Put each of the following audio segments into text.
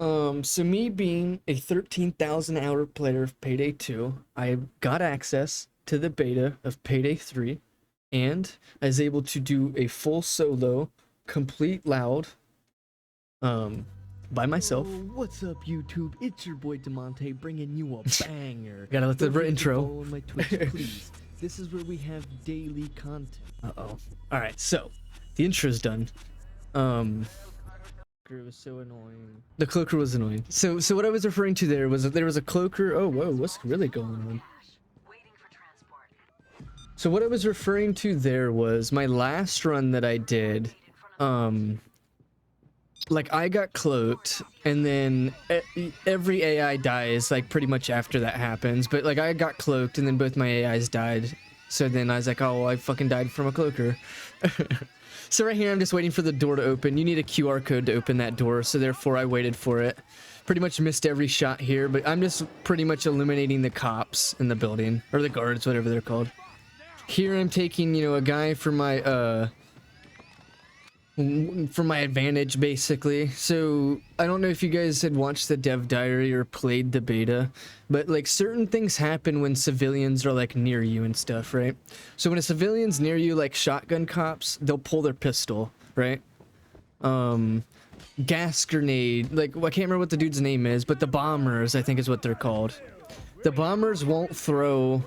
So me being a 13,000 hour player of Payday 2, I got access to the beta of Payday 3, and I was able to do a full solo, complete loud, um, by myself. Oh, what's up, YouTube? It's your boy Damontae bringing you a banger. Gotta let the Don't forget to intro. follow on my Twitch, please. This is where we have daily content. Uh-oh. Alright, so, the intro's done. It was so annoying. The cloaker was annoying. So what I was referring to there was that there was a cloaker. Oh, whoa, what's really going on? So what I was referring to there was my last run that I did. Like I got cloaked, and then every AI dies like pretty much after that happens. But like I got cloaked, and then both my AIs died. So then I was like, oh, well, I fucking died from a cloaker. So right here, I'm just waiting for the door to open. You need a QR code to open that door, so therefore I waited for it. Pretty much missed every shot here, but I'm just pretty much eliminating the cops in the building, or the guards, whatever they're called. Here I'm taking, you know, a guy for my advantage, basically. So I don't know if you guys had watched the dev diary or played the beta, but like certain things happen when civilians are like near you and stuff, right? So when a civilian's near you, like shotgun cops, they'll pull their pistol, right? Gas grenade, like I can't remember what the dude's name is, but the bombers, I think is what they're called. The bombers won't throw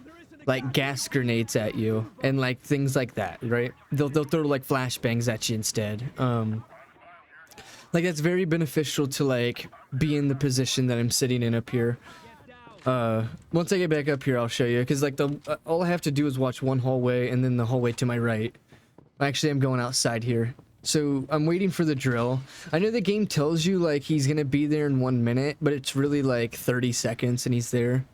like gas grenades at you and like things like that, right? They'll throw like flashbangs at you instead. Like that's very beneficial to like be in the position that I'm sitting in up here. Once I get back up here, I'll show you, because like all I have to do is watch one hallway and then the hallway to my right. Actually, I'm going outside here. So I'm waiting for the drill. I know the game tells you like he's gonna be there in 1 minute, but it's really like 30 seconds and he's there.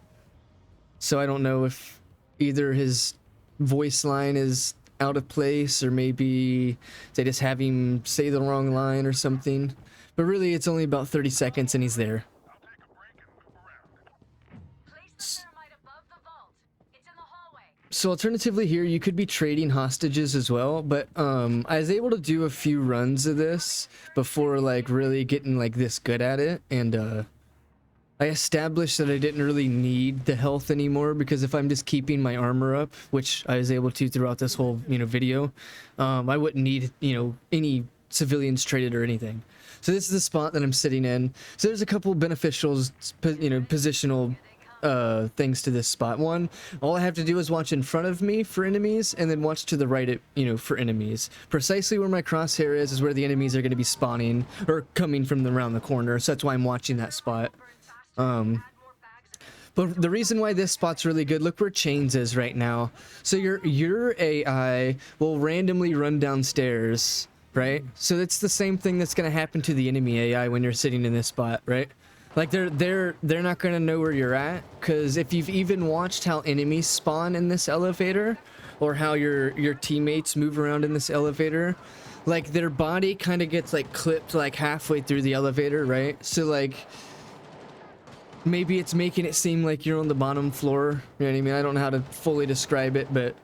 So I don't know if either his voice line is out of place, or maybe they just have him say the wrong line or something. But really, it's only about 30 seconds and he's there. So alternatively here, you could be trading hostages as well, but I was able to do a few runs of this before like really getting like this good at it, and I established that I didn't really need the health anymore, because if I'm just keeping my armor up, which I was able to throughout this whole, you know, video, I wouldn't need, you know, any civilians traded or anything. So this is the spot that I'm sitting in. So there's a couple beneficials, you know, positional things to this spot. One, all I have to do is watch in front of me for enemies, and then watch to the right, you know, for enemies. Precisely where my crosshair is where the enemies are going to be spawning or coming from around the corner. So that's why I'm watching that spot. But the reason why this spot's really good, look where Chains is right now. So your AI will randomly run downstairs, right? So it's the same thing that's gonna happen to the enemy AI when you're sitting in this spot, right? Like they're not gonna know where you're at, because if you've even watched how enemies spawn in this elevator, or how your teammates move around in this elevator, like their body kind of gets like clipped like halfway through the elevator, right? So like maybe it's making it seem like you're on the bottom floor, you know what I mean? I don't know how to fully describe it, but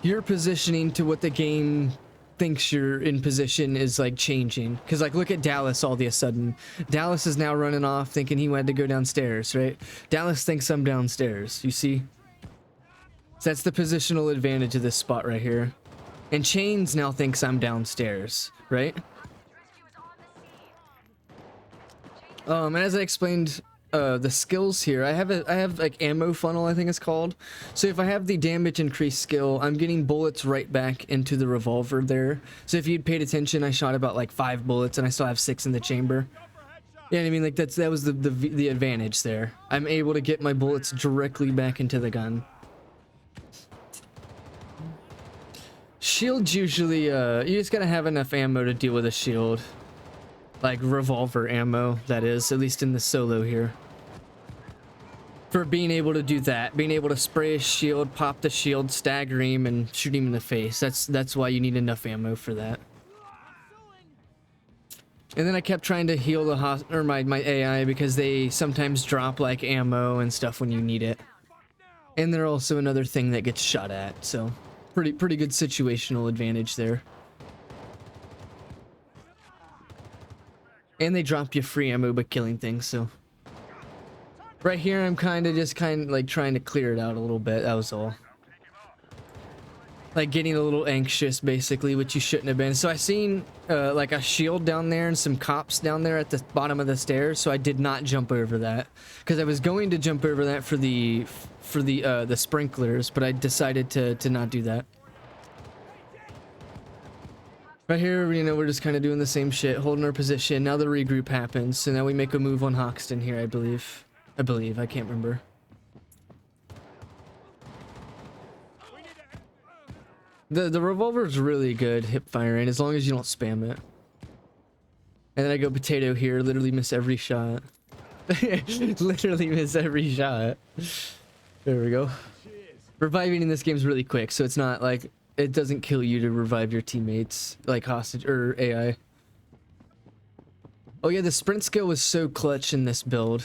your positioning to what the game thinks you're in position is like changing. Because like look at Dallas all of a sudden. Dallas is now running off thinking he had to go downstairs, right? Dallas thinks I'm downstairs, you see? So that's the positional advantage of this spot right here. And Chains now thinks I'm downstairs, right? And as I explained, the skills here, I have like ammo funnel, I think it's called. So if I have the damage increase skill, I'm getting bullets right back into the revolver there. So if you'd paid attention, I shot about like 5 bullets and I still have 6 in the chamber. Yeah, I mean, like that was the advantage there. I'm able to get my bullets directly back into the gun. Shields usually, you just gotta have enough ammo to deal with a shield. Like revolver ammo, that is, at least in the solo here. For being able to do that, being able to spray a shield, pop the shield, stagger him, and shoot him in the face. That's why you need enough ammo for that. And then I kept trying to heal the my AI, because they sometimes drop like ammo and stuff when you need it. And they're also another thing that gets shot at, so pretty good situational advantage there. And they drop you free ammo by killing things, so. Right here, I'm kind of like trying to clear it out a little bit, that was all. Like getting a little anxious, basically, which you shouldn't have been. So I seen like a shield down there and some cops down there at the bottom of the stairs, so I did not jump over that. Because I was going to jump over that for the sprinklers, but I decided to not do that. Right here, you know, we're just kind of doing the same shit, holding our position. Now the regroup happens, so now we make a move on Hoxton here, I believe. I can't remember. The revolver's really good hip firing as long as you don't spam it. And then I go potato here, literally miss every shot. Literally miss every shot. There we go. Reviving in this game is really quick, so it's not like it doesn't kill you to revive your teammates like hostage or AI. Oh yeah, the sprint skill was so clutch in this build.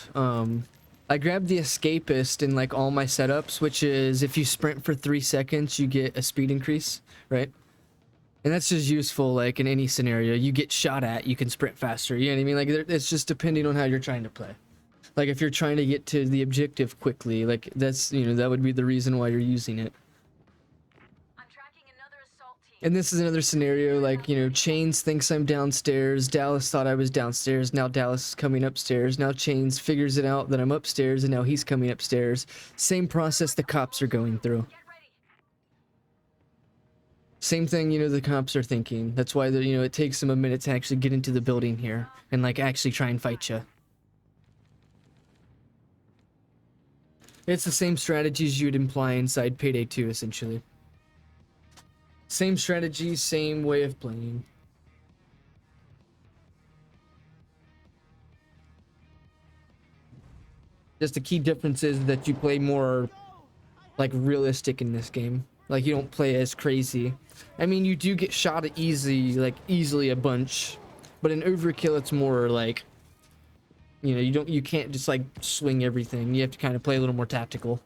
I grabbed the escapist in like all my setups, which is if you sprint for 3 seconds, you get a speed increase, right? And that's just useful like in any scenario. You get shot at, you can sprint faster. You know what I mean? Like it's just depending on how you're trying to play. Like if you're trying to get to the objective quickly, like that's, you know, that would be the reason why you're using it. And this is another scenario, like, you know, Chains thinks I'm downstairs, Dallas thought I was downstairs, now Dallas is coming upstairs, now Chains figures it out that I'm upstairs, and now he's coming upstairs. Same process the cops are going through. Same thing, you know, the cops are thinking. That's why, you know, it takes them a minute to actually get into the building here, and, like, actually try and fight you. It's the same strategies you'd imply inside Payday 2, essentially. Same strategy, same way of playing. Just the key difference is that you play more like realistic in this game. Like you don't play as crazy. I mean, you do get shot at easily a bunch, but in Overkill it's more like, you know, you can't just like swing everything. You have to kind of play a little more tactical.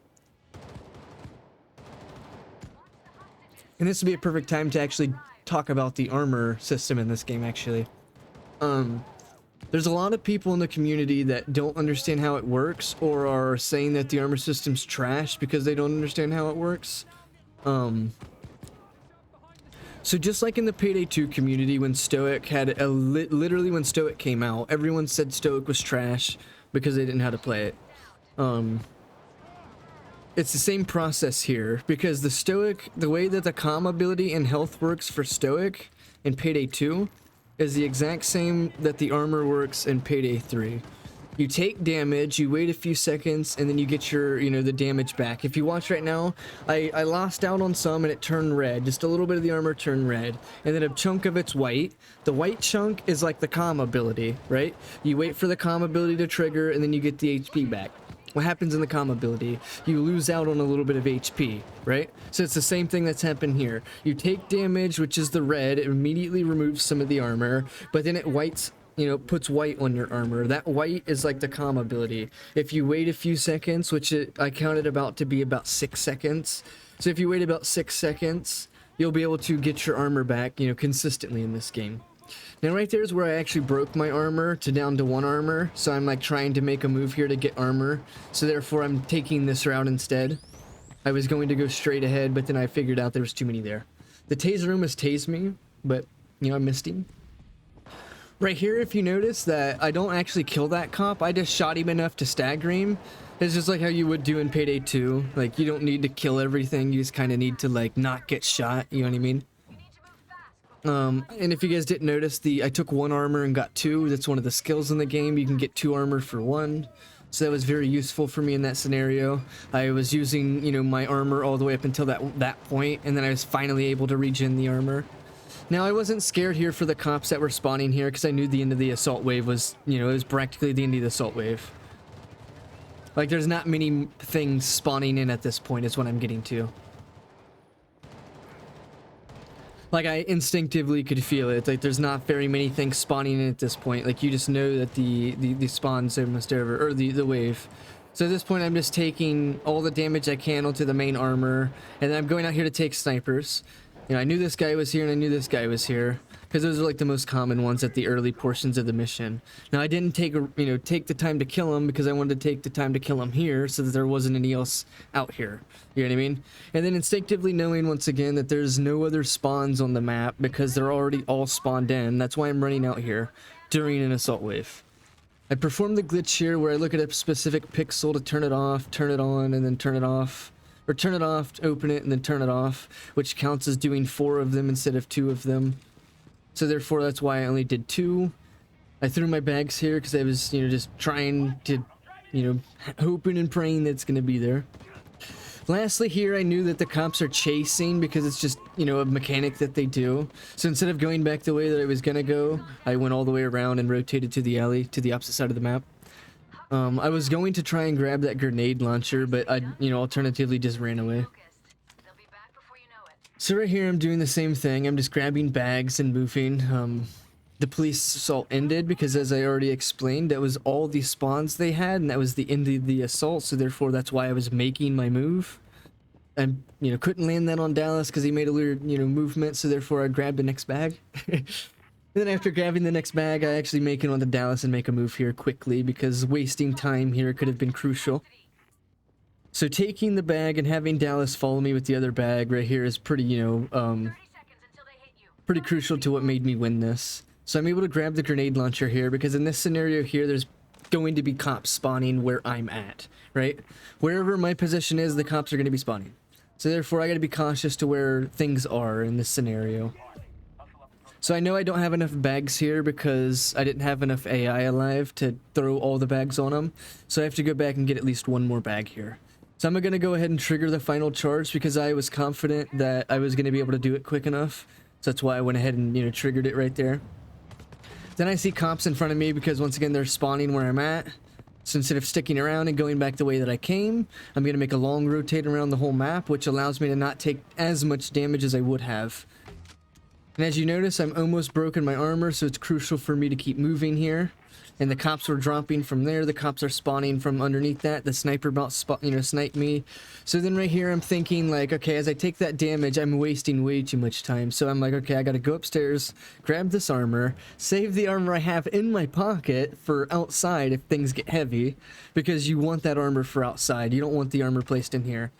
And this would be a perfect time to actually talk about the armor system in this game, actually. There's a lot of people in the community that don't understand how it works, or are saying that the armor system's trash because they don't understand how it works. So just like in the Payday 2 community, when Stoic had literally when Stoic came out, everyone said Stoic was trash because they didn't know how to play it. It's the same process here, because the Stoic, the way that the calm ability and health works for Stoic in Payday 2 is the exact same that the armor works in Payday 3. You take damage, you wait a few seconds, and then you get your, you know, the damage back. If you watch right now, I lost out on some and it turned red. Just a little bit of the armor turned red. And then a chunk of it's white. The white chunk is like the calm ability, right? You wait for the calm ability to trigger, and then you get the HP back. What happens in the calm ability? You lose out on a little bit of HP, right? So it's the same thing that's happened here. You take damage, which is the red, it immediately removes some of the armor, but then it whites, you know, puts white on your armor. That white is like the calm ability. If you wait a few seconds, which I counted about to be about 6 seconds. So if you wait about 6 seconds, you'll be able to get your armor back, you know, consistently in this game. Now right there is where I actually broke my armor to down to 1 armor, so I'm like trying to make a move here to get armor, so therefore I'm taking this route instead. I was going to go straight ahead, but then I figured out there was too many there. The taser almost tased me, but you know, I missed him. Right here, if you notice that I don't actually kill that cop, I just shot him enough to stagger him. It's just like how you would do in Payday 2. Like, you don't need to kill everything, you just kind of need to like not get shot, you know what I mean? And if you guys didn't notice, I took 1 armor and got 2. That's one of the skills in the game. You can get 2 armor for 1. So that was very useful for me in that scenario. I was using, you know, my armor all the way up until that point, and then I was finally able to regen the armor. Now, I wasn't scared here for the cops that were spawning here, because I knew the end of the assault wave was, you know, it was practically the end of the assault wave. Like, there's not many things spawning in at this point, is what I'm getting to. Like, I instinctively could feel it. Like, there's not very many things spawning in at this point. Like, you just know that the spawn's almost over, or the wave. So at this point, I'm just taking all the damage I can onto the main armor, and then I'm going out here to take snipers. You know, I knew this guy was here and I knew this guy was here because those are like the most common ones at the early portions of the mission. Now I didn't take the time to kill him because I wanted to take the time to kill him here so that there wasn't any else out here. You know what I mean? And then instinctively knowing once again that there's no other spawns on the map because they're already all spawned in. That's why I'm running out here during an assault wave. I perform the glitch here where I look at a specific pixel to turn it off, turn it on, and then turn it off. Or turn it off, open it, and then turn it off, which counts as doing 4 of them instead of 2 of them. So therefore, that's why I only did 2. I threw my bags here because I was, just trying to, hoping and praying that it's going to be there. Lastly here, I knew that the cops are chasing because it's just, a mechanic that they do. So instead of going back the way that I was going to go, I went all the way around and rotated to the alley, to the opposite side of the map. I was going to try and grab that grenade launcher, but I, alternatively just ran away. So right here, I'm doing the same thing. I'm just grabbing bags and moving. The police assault ended because, as I already explained, that was all the spawns they had, and that was the end of the assault. So therefore, that's why I was making my move. I, couldn't land that on Dallas because he made a weird, movement. So therefore, I grabbed the next bag. And then after grabbing the next bag, I actually make it onto Dallas and make a move here quickly because wasting time here could have been crucial. So taking the bag and having Dallas follow me with the other bag right here is pretty, pretty crucial to what made me win this. So I'm able to grab the grenade launcher here because in this scenario here, there's going to be cops spawning where I'm at, right? Wherever my position is, the cops are going to be spawning. So therefore, I got to be cautious to where things are in this scenario. So I know I don't have enough bags here because I didn't have enough AI alive to throw all the bags on them. So I have to go back and get at least 1 more bag here. So I'm going to go ahead and trigger the final charge because I was confident that I was going to be able to do it quick enough. So that's why I went ahead and, triggered it right there. Then I see cops in front of me because once again, they're spawning where I'm at. So instead of sticking around and going back the way that I came, I'm going to make a long rotate around the whole map, which allows me to not take as much damage as I would have. And as you notice, I'm almost broken my armor, so it's crucial for me to keep moving here. And the cops were dropping from there. The cops are spawning from underneath that. The sniper about sniped me. So then right here, I'm thinking like, okay, as I take that damage, I'm wasting way too much time. So I'm like, okay, I got to go upstairs, grab this armor, save the armor I have in my pocket for outside if things get heavy, because you want that armor for outside. You don't want the armor placed in here.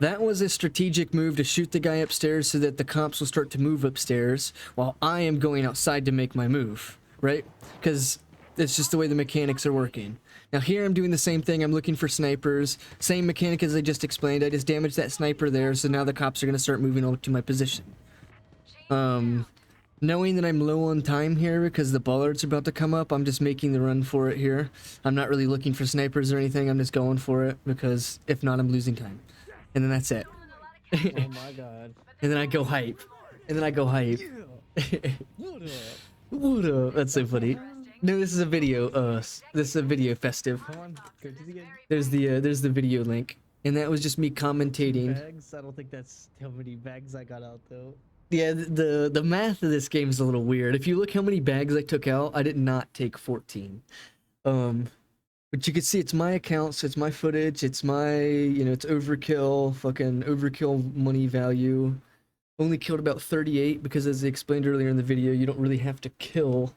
That was a strategic move to shoot the guy upstairs so that the cops will start to move upstairs while I am going outside to make my move, right? Because it's just the way the mechanics are working. Now here I'm doing the same thing. I'm looking for snipers. Same mechanic as I just explained. I just damaged that sniper there, so now the cops are going to start moving over to my position. Knowing that I'm low on time here because the bollards are about to come up, I'm just making the run for it here. I'm not really looking for snipers or anything. I'm just going for it because if not, I'm losing time. And then that's it. Oh my god. And then I go hype. And then I go hype. What up? What up? That's so funny. No, this is a video. This is a video festive. Come on, go to the end. There's the video link, and that was just me commentating. Bags? I don't think that's how many bags I got out though. Yeah, the math of this game is a little weird. If you look how many bags I took out, I did not take 14. But you can see it's my account, so it's my footage, it's my, it's overkill, fucking overkill money value. Only killed about 38 because as I explained earlier in the video, you don't really have to kill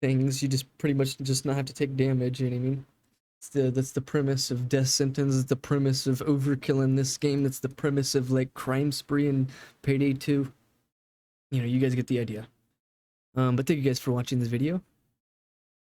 things. You just pretty much just not have to take damage, you know what I mean? That's the premise of Death Sentence, it's the premise of overkill in this game, that's the premise of like Crime Spree and Payday 2. You guys get the idea. But thank you guys for watching this video.